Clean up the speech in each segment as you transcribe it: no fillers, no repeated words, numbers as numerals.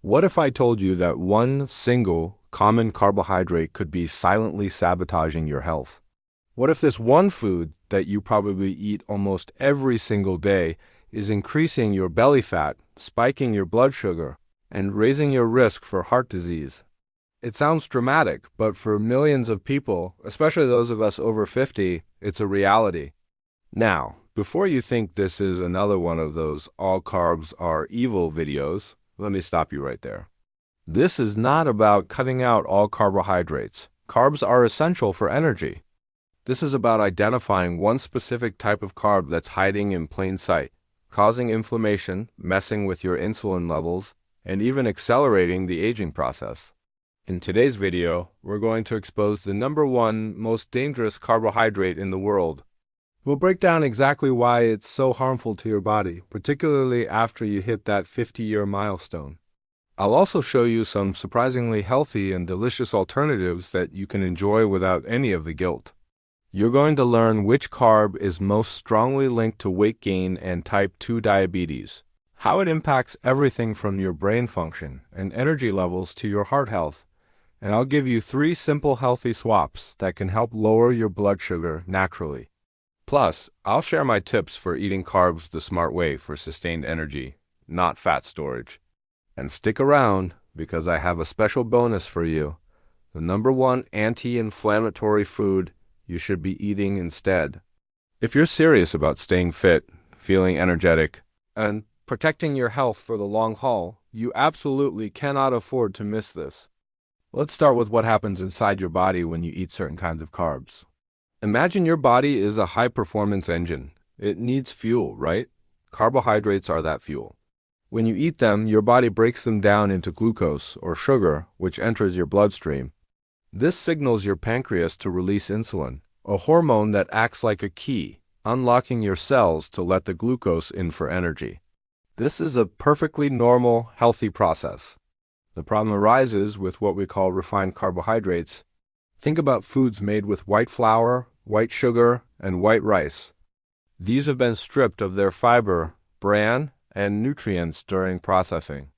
What if I told you that one single common carbohydrate could be silently sabotaging your health? What if this one food that you probably eat almost every single day is increasing your belly fat, spiking your blood sugar, and raising your risk for heart disease? It sounds dramatic, but for millions of people, especially those of us over 50, it's a reality. Now, before you think this is another one of those all carbs are evil videos, let me stop you right there. This is not about cutting out all carbohydrates. Carbs are essential for energy. This is about identifying one specific type of carb that's hiding in plain sight, causing inflammation, messing with your insulin levels, and even accelerating the aging process. In today's video, we're going to expose the number one most dangerous carbohydrate in the world. We'll break down exactly why it's so harmful to your body, particularly after you hit that 50-year milestone. I'll also show you some surprisingly healthy and delicious alternatives that you can enjoy without any of the guilt. You're going to learn which carb is most strongly linked to weight gain and type 2 diabetes, how it impacts everything from your brain function and energy levels to your heart health, and I'll give you 3 simple healthy swaps that can help lower your blood sugar naturally. Plus, I'll share my tips for eating carbs the smart way for sustained energy, not fat storage. And stick around, because I have a special bonus for you. The number one anti-inflammatory food you should be eating instead. If you're serious about staying fit, feeling energetic, and protecting your health for the long haul, you absolutely cannot afford to miss this. Let's start with what happens inside your body when you eat certain kinds of carbs. Imagine your body is a high-performance engine. It needs fuel, right? Carbohydrates are that fuel. When you eat them, your body breaks them down into glucose, or sugar, which enters your bloodstream. This signals your pancreas to release insulin, a hormone that acts like a key, unlocking your cells to let the glucose in for energy. This is a perfectly normal, healthy process. The problem arises with what we call refined carbohydrates. Think about foods made with white flour, white sugar, and white rice. These have been stripped of their fiber, bran, and nutrients during processing.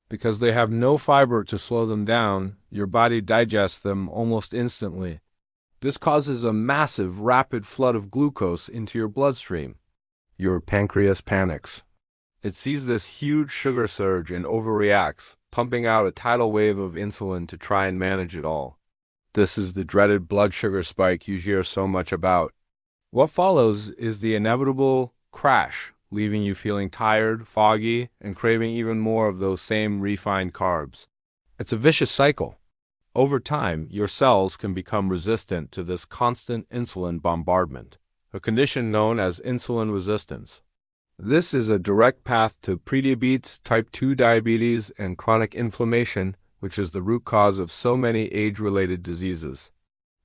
Because they have no fiber to slow them down, your body digests them almost instantly. This causes a massive, rapid flood of glucose into your bloodstream. Your pancreas panics. It sees this huge sugar surge and overreacts, pumping out a tidal wave of insulin to try and manage it all. This is the dreaded blood sugar spike you hear so much about. What follows is the inevitable crash, leaving you feeling tired, foggy, and craving even more of those same refined carbs. It's a vicious cycle. Over time, your cells can become resistant to this constant insulin bombardment, a condition known as insulin resistance. This is a direct path to prediabetes, type 2 diabetes, and chronic inflammation, which is the root cause of so many age-related diseases.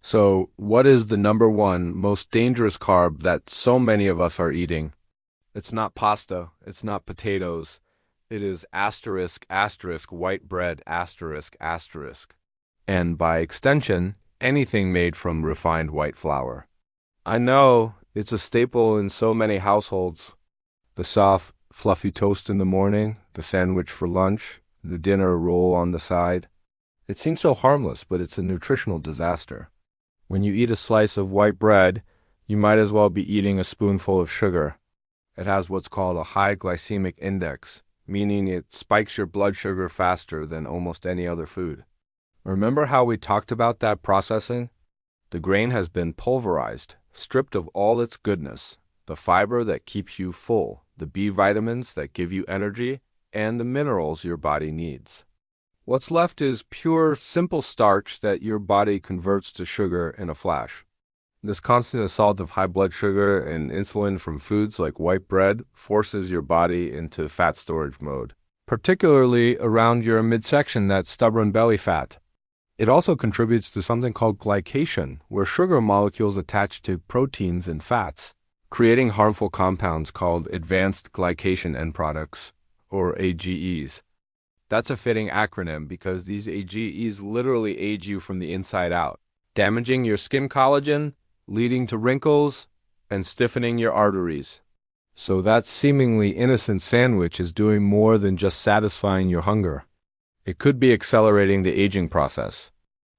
So, what is the number one most dangerous carb that so many of us are eating? It's not pasta, it's not potatoes. It is asterisk, asterisk, white bread, asterisk, asterisk. And by extension, anything made from refined white flour. I know, it's a staple in so many households. The soft, fluffy toast in the morning, the sandwich for lunch, the dinner roll on the side. It seems so harmless, but it's a nutritional disaster. When you eat a slice of white bread, you might as well be eating a spoonful of sugar. It has what's called a high glycemic index, meaning it spikes your blood sugar faster than almost any other food. Remember how we talked about that processing? The grain has been pulverized, stripped of all its goodness, the fiber that keeps you full, the B vitamins that give you energy, and the minerals your body needs. What's left is pure, simple starch that your body converts to sugar in a flash. This constant assault of high blood sugar and insulin from foods like white bread forces your body into fat storage mode, particularly around your midsection, that stubborn belly fat. It also contributes to something called glycation, where sugar molecules attach to proteins and fats, creating harmful compounds called advanced glycation end products, or AGEs. That's a fitting acronym because these AGEs literally age you from the inside out, damaging your skin collagen, leading to wrinkles, and stiffening your arteries. So that seemingly innocent sandwich is doing more than just satisfying your hunger. It could be accelerating the aging process.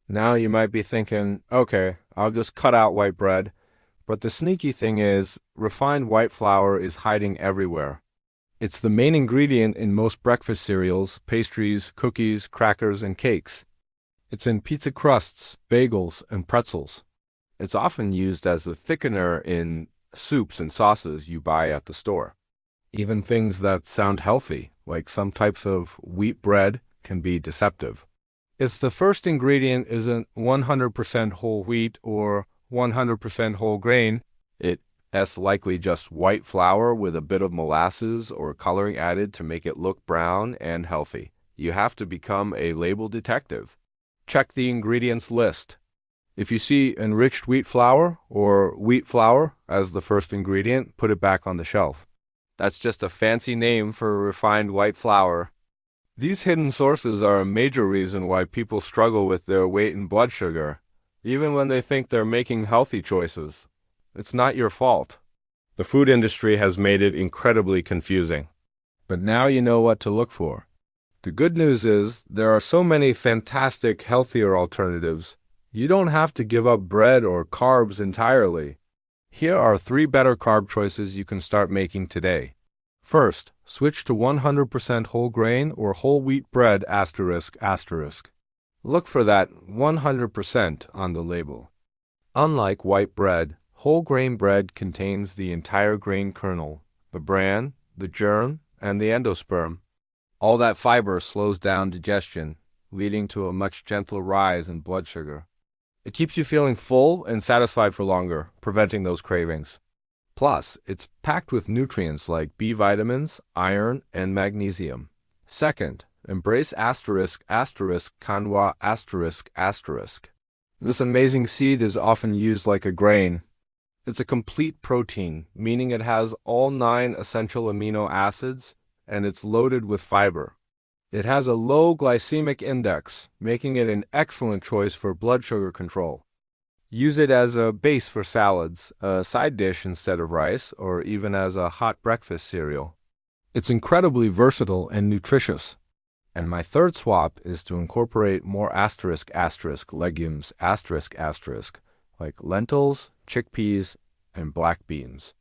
Now you might be thinking, okay, I'll just cut out white bread. But the sneaky thing is, refined white flour is hiding everywhere. It's the main ingredient in most breakfast cereals, pastries, cookies, crackers, and cakes. It's in pizza crusts, bagels, and pretzels. It's often used as a thickener in soups and sauces you buy at the store. Even things that sound healthy, like some types of wheat bread, can be deceptive. If the first ingredient isn't 100% whole wheat or 100% whole grain, it's likely just white flour with a bit of molasses or coloring added to make it look brown and healthy. You have to become a label detective. Check the ingredients list. If you see enriched wheat flour or wheat flour as the first ingredient, put it back on the shelf. That's just a fancy name for refined white flour. These hidden sources are a major reason why people struggle with their weight and blood sugar, even when they think they're making healthy choices. It's not your fault. The food industry has made it incredibly confusing. But now you know what to look for. The good news is there are so many fantastic, healthier alternatives. You don't have to give up bread or carbs entirely. Here are 3 better carb choices you can start making today. First, switch to 100% whole grain or whole wheat bread ***. Look for that 100% on the label. Unlike white bread, whole grain bread contains the entire grain kernel, the bran, the germ, and the endosperm. All that fiber slows down digestion, leading to a much gentler rise in blood sugar. It keeps you feeling full and satisfied for longer, preventing those cravings. Plus, it's packed with nutrients like B vitamins, iron, and magnesium. Second, embrace ***quinoa****. This amazing seed is often used like a grain. It's a complete protein, meaning it has all 9 essential amino acids, and it's loaded with fiber. It has a low glycemic index, making it an excellent choice for blood sugar control. Use it as a base for salads, a side dish instead of rice, or even as a hot breakfast cereal. It's incredibly versatile and nutritious. And my third swap is to incorporate more legumes, like lentils, chickpeas, and black beans.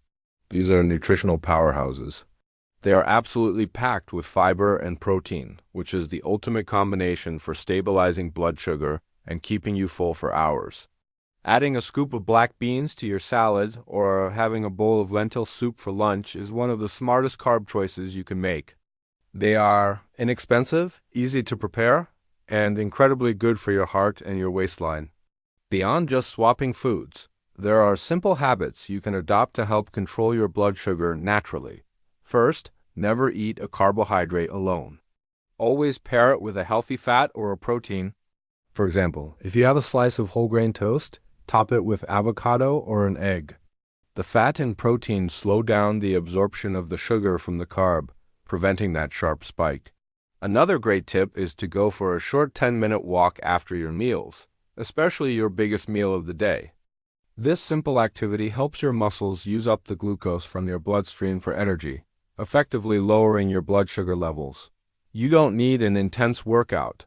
These are nutritional powerhouses. They are absolutely packed with fiber and protein, which is the ultimate combination for stabilizing blood sugar and keeping you full for hours. Adding a scoop of black beans to your salad or having a bowl of lentil soup for lunch is one of the smartest carb choices you can make. They are inexpensive, easy to prepare, and incredibly good for your heart and your waistline. Beyond just swapping foods, there are simple habits you can adopt to help control your blood sugar naturally. First, never eat a carbohydrate alone. Always pair it with a healthy fat or a protein. For example, if you have a slice of whole grain toast, top it with avocado or an egg. The fat and protein slow down the absorption of the sugar from the carb, preventing that sharp spike. Another great tip is to go for a short 10-minute walk after your meals, especially your biggest meal of the day. This simple activity helps your muscles use up the glucose from your bloodstream for energy, effectively lowering your blood sugar levels. You don't need an intense workout.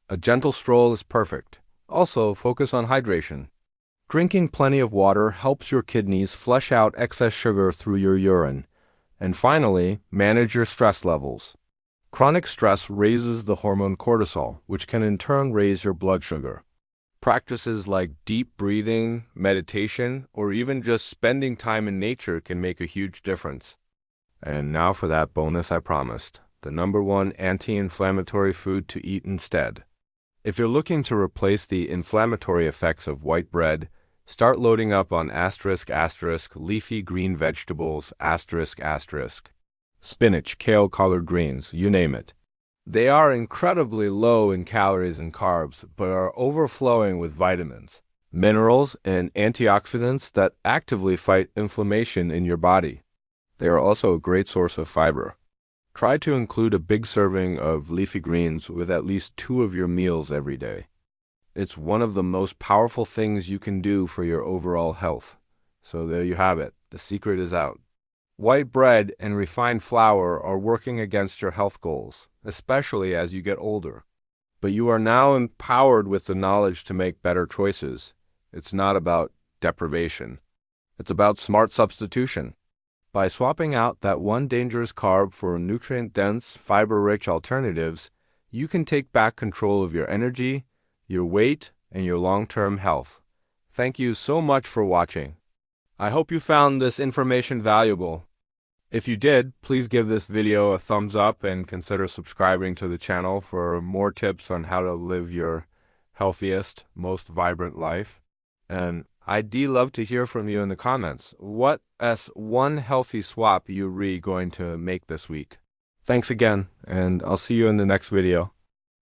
A gentle stroll is perfect. Also, focus on hydration. Drinking plenty of water helps your kidneys flush out excess sugar through your urine. And finally, manage your stress levels. Chronic stress raises the hormone cortisol, which can in turn raise your blood sugar. Practices like deep breathing, meditation, or even just spending time in nature can make a huge difference. And now for that bonus I promised, the #1 anti-inflammatory food to eat instead. If you're looking to replace the inflammatory effects of white bread, start loading up on *** leafy green vegetables ***. Spinach, kale, collard greens, you name it. They are incredibly low in calories and carbs, but are overflowing with vitamins, minerals, and antioxidants that actively fight inflammation in your body. They are also a great source of fiber. Try to include a big serving of leafy greens with at least 2 of your meals every day. It's one of the most powerful things you can do for your overall health. So there you have it. The secret is out. White bread and refined flour are working against your health goals, especially as you get older. But you are now empowered with the knowledge to make better choices. It's not about deprivation. It's about smart substitution. By swapping out that one dangerous carb for nutrient-dense, fiber-rich alternatives, you can take back control of your energy, your weight, and your long-term health. Thank you so much for watching. I hope you found this information valuable. If you did, please give this video a thumbs up and consider subscribing to the channel for more tips on how to live your healthiest, most vibrant life. And I'd love to hear from you in the comments. What is one healthy swap you going to make this week? Thanks again, and I'll see you in the next video.